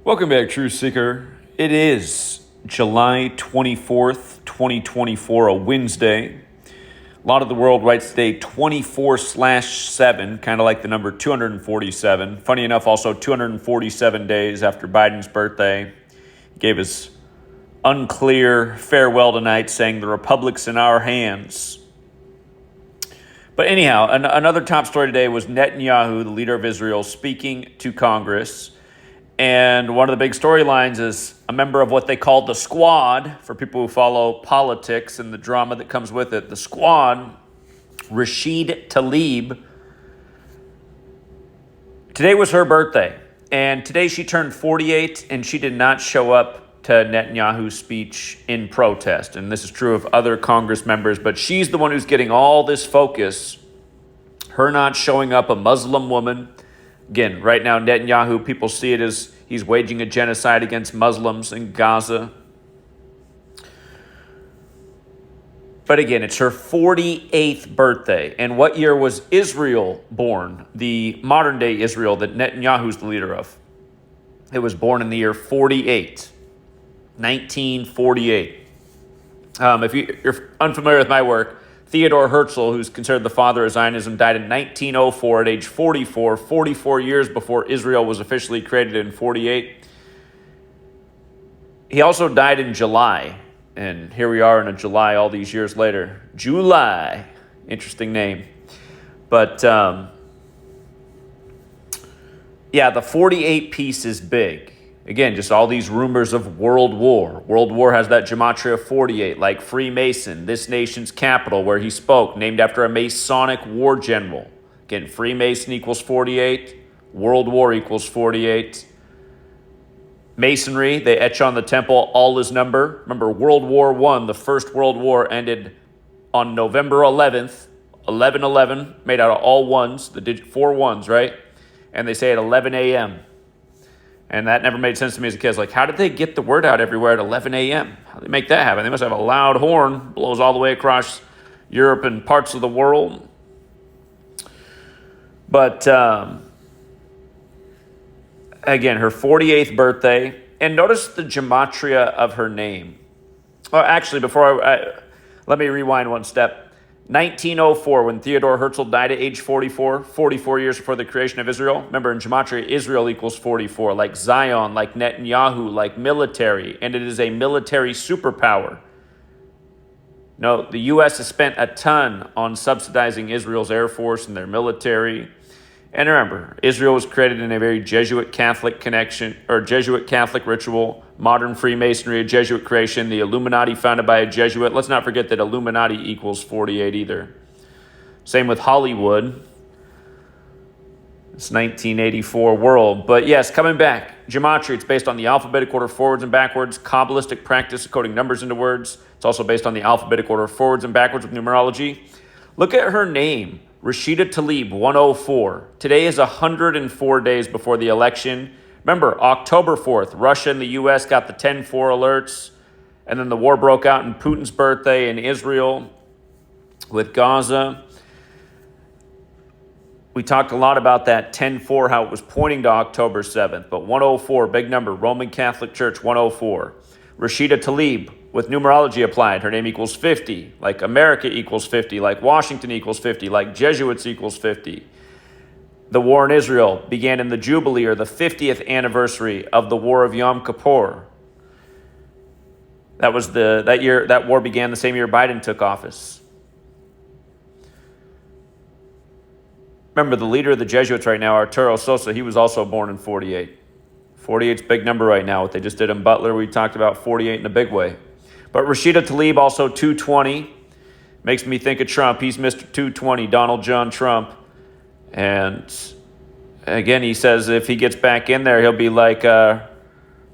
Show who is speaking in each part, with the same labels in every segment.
Speaker 1: Welcome back, Truth Seeker. It is July 24th, 2024, a Wednesday. A lot of the world writes today 24/7, kind of like the number 247. Funny enough, also 247 days after Biden's birthday. He gave his unclear farewell tonight, saying the republic's in our hands. But anyhow, another top story today was Netanyahu, the leader of Israel, speaking to Congress. And one of the big storylines is a member of what they call the squad, for people who follow politics and the drama that comes with it. The squad, Rashida Tlaib. Today was her birthday. And today she turned 48, and she did not show up to Netanyahu's speech in protest. And this is true of other Congress members, but she's the one who's getting all this focus. Her not showing up, a Muslim woman. Again, right now, Netanyahu, people see it as he's waging a genocide against Muslims in Gaza. But again, it's her 48th birthday. And what year was Israel born? The modern day Israel that Netanyahu's the leader of. It was born in the year 48. 1948. If you're unfamiliar with my work, Theodore Herzl, who's considered the father of Zionism, died in 1904 at age 44, 44 years before Israel was officially created in 48. He also died in July, and here we are in a July all these years later. July, interesting name. But the 48 piece is big. Again, just all these rumors of World War. World War has that Gematria 48, like Freemason, this nation's capital, where he spoke, named after a Masonic war general. Again, Freemason equals 48. World War equals 48. Masonry, they etch on the temple all his number. Remember, World War I, the First World War, ended on November 11th, 11/11, made out of all ones, the digit 4 ones, right? And they say at 11 a.m., and that never made sense to me as a kid. It's like, how did they get the word out everywhere at 11 a.m.? How did they make that happen? They must have a loud horn, blows all the way across Europe and parts of the world. But again, her 48th birthday. And notice the gematria of her name. Oh, actually, let me rewind one step. 1904, when Theodore Herzl died at age 44, 44 years before the creation of Israel. Remember, in Gematria, Israel equals 44, like Zion, like Netanyahu, like military, and it is a military superpower. No, the U.S. has spent a ton on subsidizing Israel's Air Force and their military. And remember, Israel was created in a very Jesuit Catholic Jesuit Catholic ritual. Modern Freemasonry, a Jesuit creation. The Illuminati, founded by a Jesuit. Let's not forget that Illuminati equals 48 either. Same with Hollywood. It's 1984 world. But yes, coming back. Gematria, it's based on the alphabetic order forwards and backwards. Kabbalistic practice of coding numbers into words. It's also based on the alphabetic order forwards and backwards with numerology. Look at her name. Rashida Tlaib, 104. Today is 104 days before the election. Remember, October 4th, Russia and the U.S. got the 10-4 alerts, and then the war broke out on Putin's birthday in Israel with Gaza. We talked a lot about that 10-4, how it was pointing to October 7th, but 104, big number, Roman Catholic Church, 104. Rashida Tlaib, with numerology applied, her name equals 50, like America equals 50, like Washington equals 50, like Jesuits equals 50. The war in Israel began in the Jubilee, or the 50th anniversary of the War of Yom Kippur. That war began the same year Biden took office. Remember, the leader of the Jesuits right now, Arturo Sosa, he was also born in 48. 48's big number right now. What they just did in Butler, we talked about 48 in a big way. But Rashida Tlaib, also 220, makes me think of Trump. He's Mr. 220, Donald John Trump. And again, he says if he gets back in there, he'll be like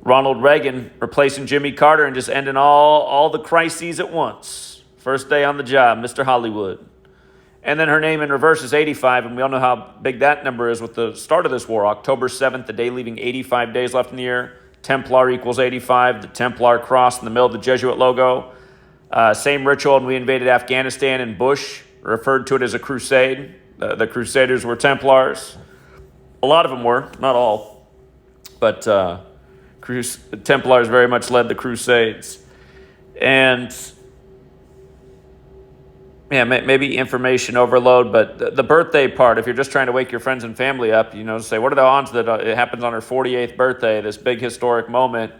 Speaker 1: Ronald Reagan replacing Jimmy Carter and just ending all the crises at once. First day on the job, Mr. Hollywood. And then her name in reverse is 85, and we all know how big that number is with the start of this war. October 7th, the day leaving 85 days left in the year. Templar equals 85, the Templar cross in the middle of the Jesuit logo. Same ritual when we invaded Afghanistan, and Bush referred to it as a crusade. The Crusaders were Templars. A lot of them were, not all. But The Templars very much led the Crusades. And yeah, maybe information overload, but the birthday part, if you're just trying to wake your friends and family up, say, what are the odds that it happens on her 48th birthday, this big historic moment,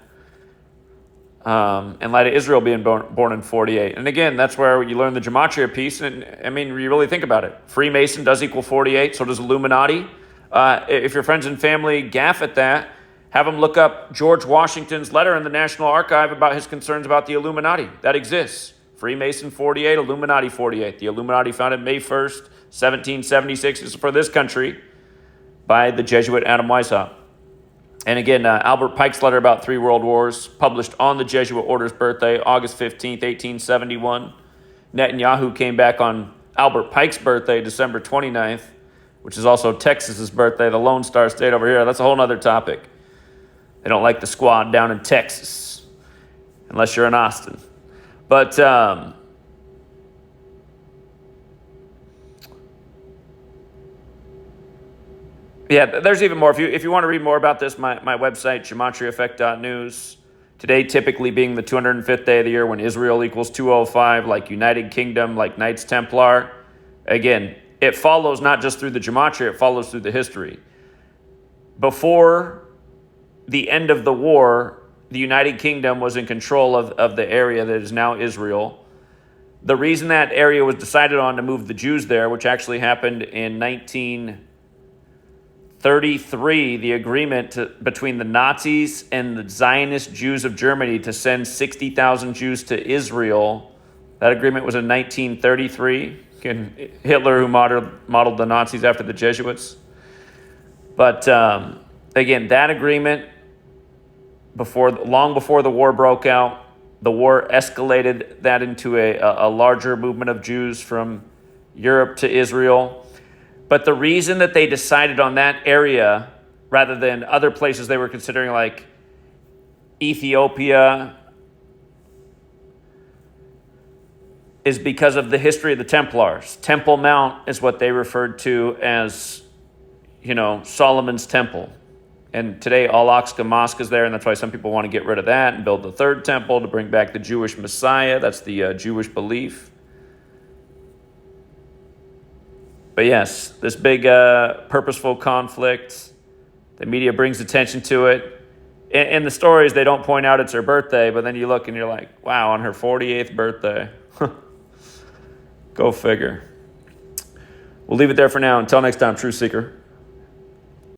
Speaker 1: in light of Israel being born in 48. And again, that's where you learn the Gematria piece. And I mean, you really think about it. Freemason does equal 48, so does Illuminati. If your friends and family gaff at that, have them look up George Washington's letter in the National Archive about his concerns about the Illuminati. That exists. Freemason 48, Illuminati 48. The Illuminati founded May 1st, 1776. This is for this country by the Jesuit Adam Weishaupt. And again, Albert Pike's letter about 3 world wars, published on the Jesuit order's birthday, August 15th, 1871. Netanyahu came back on Albert Pike's birthday, December 29th, which is also Texas's birthday, the Lone Star State over here. That's a whole other topic. They don't like the squad down in Texas, unless you're in Austin. But yeah, there's even more. If you want to read more about this, my website, GematriaEffectNews. Today typically being the 205th day of the year when Israel equals 205, like United Kingdom, like Knights Templar. Again, it follows not just through the Gematria, it follows through the history. Before the end of the war, the United Kingdom was in control of the area that is now Israel. The reason that area was decided on to move the Jews there, which actually happened in 1933, the agreement between the Nazis and the Zionist Jews of Germany to send 60,000 Jews to Israel, that agreement was in 1933. Again, Hitler, who modeled the Nazis after the Jesuits. But again, that agreement, long before the war broke out, the war escalated that into a larger movement of Jews from Europe to Israel. But the reason that they decided on that area rather than other places they were considering, like Ethiopia, is because of the history of the Templars. Temple Mount is what they referred to as, Solomon's Temple. And today, Al-Aqsa Mosque is there, and that's why some people want to get rid of that and build the third temple to bring back the Jewish Messiah. That's the Jewish belief. But yes, this big purposeful conflict, the media brings attention to it. In the stories, they don't point out it's her birthday, but then you look and you're like, wow, on her 48th birthday. Go figure. We'll leave it there for now. Until next time, Truth Seeker.